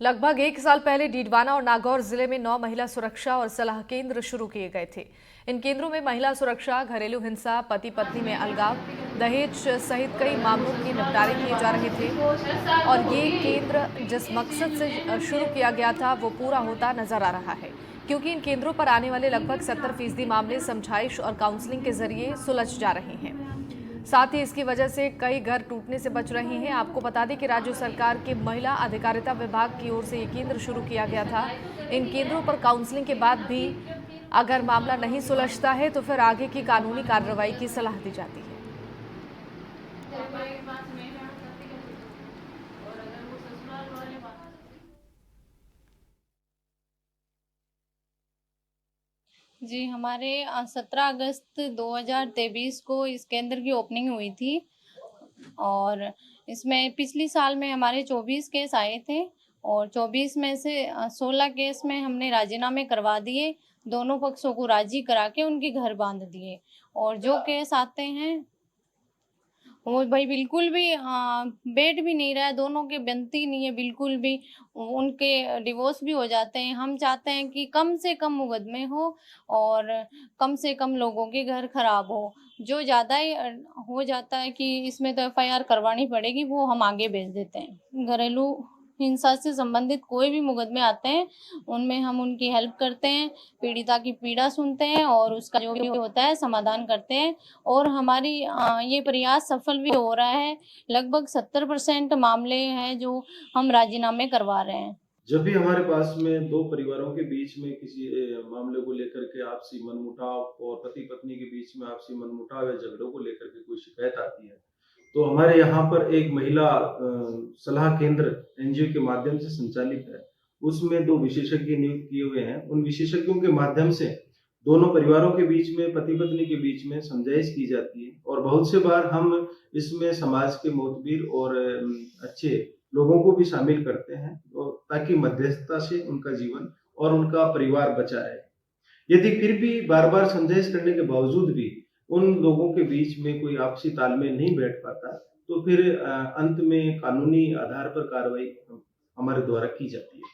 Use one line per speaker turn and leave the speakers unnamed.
लगभग 1 साल पहले डीडवाना और नागौर जिले में 9 महिला सुरक्षा और सलाह केंद्र शुरू किए गए थे। इन केंद्रों में महिला सुरक्षा, घरेलू हिंसा, पति पत्नी में अलगाव, दहेज सहित कई मामलों के निपटारे किए जा रहे थे। और ये केंद्र जिस मकसद से शुरू किया गया था वो पूरा होता नजर आ रहा है, क्योंकि इन केंद्रों पर आने वाले लगभग 70% मामले समझाइश और काउंसलिंग के जरिए सुलझ जा रहे हैं। साथ ही इसकी वजह से कई घर टूटने से बच रहे हैं। आपको बता दें कि राज्य सरकार के महिला अधिकारिता विभाग की ओर से ये केंद्र शुरू किया गया था। इन केंद्रों पर काउंसलिंग के बाद भी अगर मामला नहीं सुलझता है तो फिर आगे की कानूनी कार्रवाई की सलाह दी जाती है।
जी, हमारे 17 अगस्त 2023 को इस केंद्र की ओपनिंग हुई थी और इसमें पिछली साल में हमारे 24 केस आए थे और 24 में से 16 केस में हमने राजीनामे करवा दिए, दोनों पक्षों को राजी करा के उनके घर बांध दिए। और जो केस आते हैं वो भाई बिल्कुल भी बैठ भी नहीं रहा है, दोनों की बनती नहीं है बिल्कुल भी, उनके डिवोर्स भी हो जाते हैं। हम चाहते हैं कि कम से कम मुकदमे हो और कम से कम लोगों के घर खराब हो। जो ज़्यादा ही हो जाता है कि इसमें तो एफआईआर करवानी पड़ेगी, वो हम आगे भेज देते हैं। घरेलू हिंसा से संबंधित कोई भी मुकदमे आते हैं, उनमें हम उनकी हेल्प करते हैं, पीड़िता की पीड़ा सुनते हैं और उसका जो भी होता है समाधान करते हैं। और हमारी ये प्रयास सफल भी हो रहा है। लगभग 70% मामले हैं जो हम राजीनामे करवा रहे हैं।
जब भी हमारे पास में दो परिवारों के बीच में किसी मामले को लेकर के आपसी मनमुटाव और पति पत्नी के बीच में आपसी मनमुटाव या झगड़ों को लेकर के कोई शिकायत आती है, तो हमारे यहाँ पर एक महिला सलाह केंद्र एनजीओ के माध्यम से संचालित है। उसमें 2 विशेषज्ञ नियुक्त किए हुए हैं। उन विशेषज्ञों के माध्यम से दोनों परिवारों के बीच में, पति पत्नी के बीच में समझाइश की जाती है और बहुत से बार हम इसमें समाज के मोतबर और अच्छे लोगों को भी शामिल करते हैं, ताकि मध्यस्थता से उनका जीवन और उनका परिवार बचा रहे। यदि फिर भी बार-बार समझाइश करने के बावजूद भी उन लोगों के बीच में कोई आपसी तालमेल नहीं बैठ पाता, तो फिर अंत में कानूनी आधार पर कार्रवाई हमारे द्वारा की जाती है।